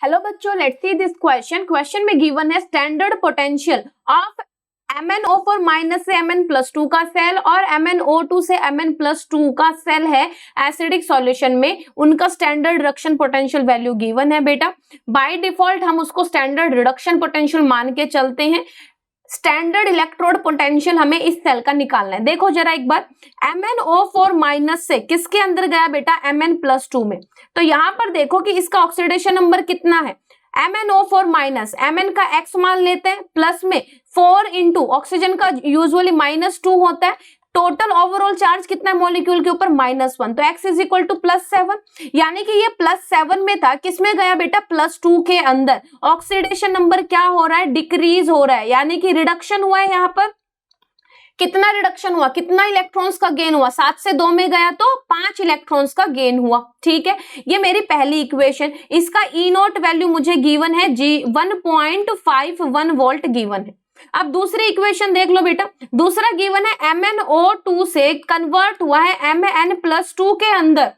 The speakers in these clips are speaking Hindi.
हेलो बच्चों, लेट्स सी दिस क्वेश्चन में गिवन है standard potential of MnO4 minus से Mn+2 का सेल और MnO2 से Mn+2 का सेल है एसिडिक सॉल्यूशन में, उनका standard reduction potential value given है बेटा। बाय डिफॉल्ट हम उसको स्टैंडर्ड रिडक्शन पोटेंशियल मान के चलते हैं। स्टैंडर्ड इलेक्ट्रोड पोटेंशियल हमें इस सेल का निकालना है। देखो जरा एक बार, MnO4 माइनस से किसके अंदर गया बेटा, Mn+2 में। तो यहां पर देखो कि इसका ऑक्सीडेशन नंबर कितना है, MnO4 माइनस, Mn का x मान लेते हैं, प्लस में 4 इंटू ऑक्सीजन का यूजुअली -2 होता है। टोटल ओवरऑल चार्ज कितना है मॉलिक्यूल के ऊपर, -1, तो x इज इक्वल टू +7, यानी कि ये +7 में था, किसमें गया बेटा, +2 के अंदर। ऑक्सीडेशन नंबर क्या हो रहा है, डिक्रीज हो रहा है, यानी कि रिडक्शन हुआ है। यहाँ पर कितना रिडक्शन हुआ, कितना इलेक्ट्रॉन्स का गेन हुआ, 7 से 2 में गया तो 5 इलेक्ट्रॉन्स का गेन हुआ। ठीक है, ये मेरी पहली इक्वेशन। इसका E0 वैल्यू मुझे गिवन है, 1.51 वोल्ट गिवन है। अब दूसरी इक्वेशन देख लो बेटा, दूसरा गिवन है MnO2 से कन्वर्ट हुआ है Mn+2 के अंदर,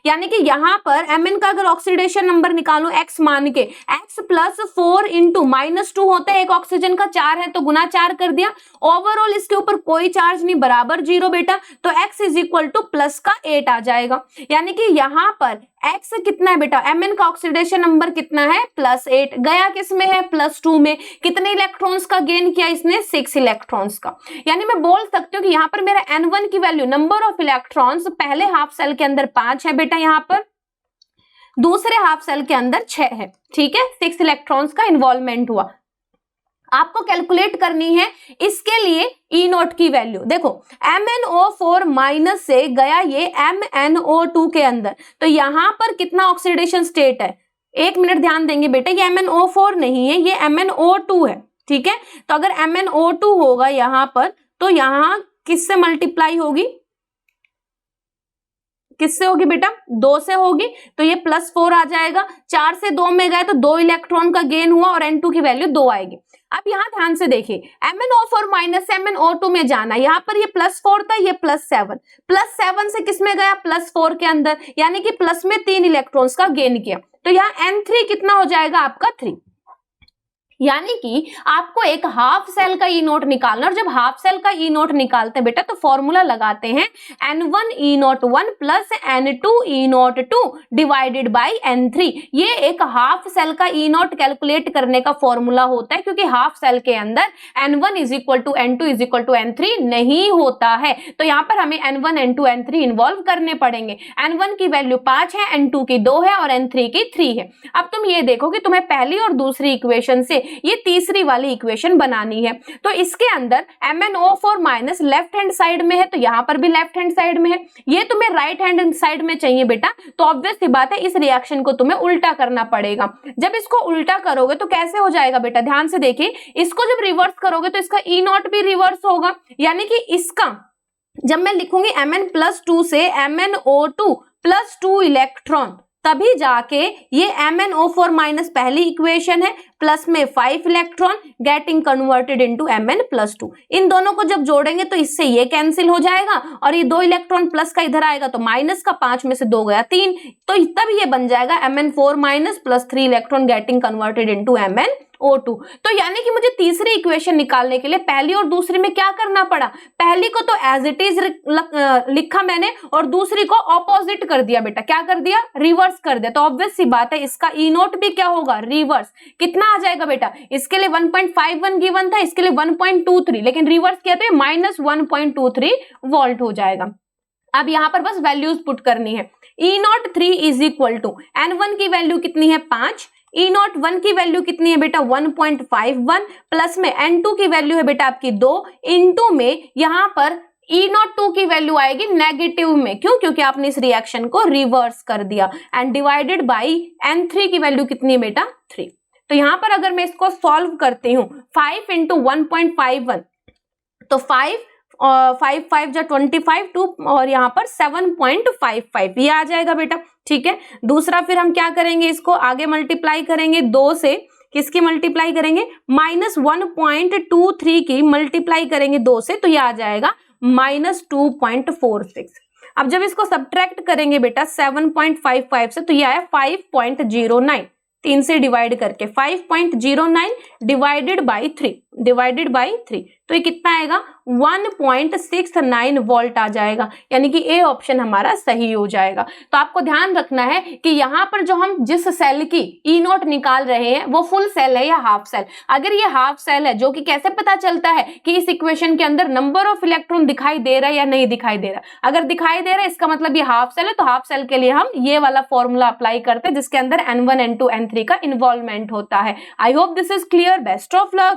यानी कि यहां पर Mn का अगर ऑक्सीडेशन नंबर निकालो x मान के, x +4 इंटू -2 होता है, एक ऑक्सीजन का 4 है तो गुना 4 कर दिया। ओवरऑल इसके ऊपर कोई चार्ज नहीं, बराबर 0 बेटा, तो x इज इक्वल टू +8 आ जाएगा। यानी कि यहां पर x कितना है बेटा, Mn का ऑक्सीडेशन नंबर कितना है, +8, गया किस में है, +2 में। कितने इलेक्ट्रॉन्स का गेन किया इसने, 6 इलेक्ट्रॉन्स का। यानी मैं बोल सकती हूँ कि यहाँ पर मेरा N1 की वैल्यू, नंबर ऑफ इलेक्ट्रॉन्स पहले हाफ सेल के अंदर 5 है बेटा, यहाँ पर दूसरे हाफ सेल के अंदर 6 है। ठीक है, 6 इलेक्ट्रॉन्स का इन्वॉल्वमेंट हुआ। आपको कैलकुलेट करनी है इसके लिए E0 की वैल्यू। देखो MnO4 माइनस से गया ये MnO2 के अंदर, तो यहां पर कितना ऑक्सीडेशन स्टेट है, 1 मिनट ध्यान देंगे बेटा, ये MnO4 नहीं है, ये MnO2 है। ठीक है, तो अगर MnO2 होगा यहां पर, तो यहां किससे मल्टीप्लाई होगी, किससे होगी बेटा, 2 से होगी, तो ये +4 आ जाएगा। 4 से 2 में गए तो 2 इलेक्ट्रॉन का गेन हुआ और N2 की वैल्यू 2 आएगी। अब यहाँ ध्यान से देखिए, MnO4 माइनस MnO2 में जाना, यहाँ पर ये +4 था, ये +7 से किस में गया, +4 के अंदर, यानी कि प्लस में 3 इलेक्ट्रॉन्स का गेन किया, तो यहाँ N3 कितना हो जाएगा आपका 3। यानी कि आपको एक हाफ सेल का E0 निकालना, और जब हाफ सेल का E0 निकालते हैं बेटा तो फॉर्मूला लगाते हैं N1 E01 plus N2 E02 divided by N3। ये एक हाफ सेल का E0 कैलकुलेट करने का फॉर्मूला होता है, क्योंकि हाफ सेल के अंदर N1 is equal to N2 is equal to N3 नहीं होता है, तो यहाँ पर हमें N1 N2 N3 इन्वॉल्व करने पड़ेंगे। N1 की वैल्यू 5 है, N2 की 2 है और N3 की 3 है। अब तुम ये देखो कि तुम्हें पहली और दूसरी इक्वेशन से ये तीसरी वाली इक्वेशन बनानी है। तो इसके अंदर MnO4 minus left hand side में है, तो यहां पर भी लेफ्ट हैंड साइड में है, ये तुम्हें राइट हैंड साइड में चाहिए बेटा, तो ऑब्वियस सी बात है इस रिएक्शन को तुम्हें उल्टा करना पड़ेगा। जब इसको उल्टा करोगे तो कैसे हो जाएगा बेटा, ध्यान से देखिए, इसको जब रिवर्स करोगे तो इसका E0 भी रिवर्स होगा, यानी कि इसका जब मैं लिखूंगी Mn+2 से MnO2+2 इलेक्ट्रॉन, तभी जाके ये MnO4 माइनस पहली इक्वेशन है, प्लस में 5 electron getting converted into Mn+2। इन दोनों को जब जोड़ेंगे तो इससे ये कैंसिल हो जाएगा, और ये 2 इलेक्ट्रॉन प्लस का इधर आएगा तो माइनस का, 5 में से 2 गया 3, तो तब ये बन जाएगा Mn4 minus plus 3 electron getting converted into MnO2। तो यानी कि मुझे तीसरी इक्वेशन निकालने के लिए पहली और दूसरी में क्या करना पड़ा, पहली को तो एज इट इज लिखा मैंने, और दूसरी को ऑपोजिट कर दिया बेटा, क्या कर दिया, रिवर्स कर दिया। तो ऑब्वियस सी बात है इसका E0 भी क्या होगा, रिवर्स। कितना आ जाएगा बेटा, इसके लिए 1.51 गिवन था, इसके लिए 1.23, लेकिन रिवर्स किया तो ये -1.23 वोल्ट हो जाएगा। अब यहां पर बस वैल्यूज पुट करनी है। E0 3 is equal to N1 की वैल्यू कितनी है, 5, E0 1 की वैल्यू कितनी है बेटा, 1.51, प्लस में N2 की वैल्यू है बेटा आपकी 2, इनटू में यहां पर E0 2 की वैल्यू आएगी नेगेटिव में, क्यों, क्योंकि आपने इस रिएक्शन को रिवर्स कर दिया, एंड डिवाइडेड बाई N3 की वैल्यू कितनी है बेटा, 3। तो यहां पर अगर मैं इसको सॉल्व करती हूँ, 5 इंटू 1.51, तो 5 5 जा 25 2, और यहाँ पर 7.55 ये आ जाएगा बेटा। ठीक है, दूसरा फिर हम क्या करेंगे, इसको आगे मल्टीप्लाई करेंगे, 2 से किसकी मल्टीप्लाई करेंगे, -1.23 की मल्टीप्लाई करेंगे 2 से, तो ये आ जाएगा -2.46। अब जब इसको सब्ट्रैक्ट करेंगे बेटा 7.55 से, तो ये आया 5.09। 3 से डिवाइड करके 5.09 डिवाइडेड बाई 3 तो ये कितना आएगा 1.69 वोल्ट आ जाएगा, यानी कि ए ऑप्शन हमारा सही हो जाएगा। तो आपको ध्यान रखना है कि यहाँ पर जो हम जिस सेल की ई नोट निकाल रहे हैं वो फुल सेल है या हाफ सेल। अगर ये हाफ सेल है, जो कि कैसे पता चलता है कि इस इक्वेशन के अंदर नंबर ऑफ इलेक्ट्रॉन दिखाई दे रहा है या नहीं दिखाई दे रहा, अगर दिखाई दे रहा है इसका मतलब ये हाफ सेल है, तो हाफ सेल के लिए हम ये वाला फॉर्मूला अप्लाई करते हैं जिसके अंदर N1 N2 N3 का इन्वॉल्वमेंट होता है। I hope this is clear. Best of luck.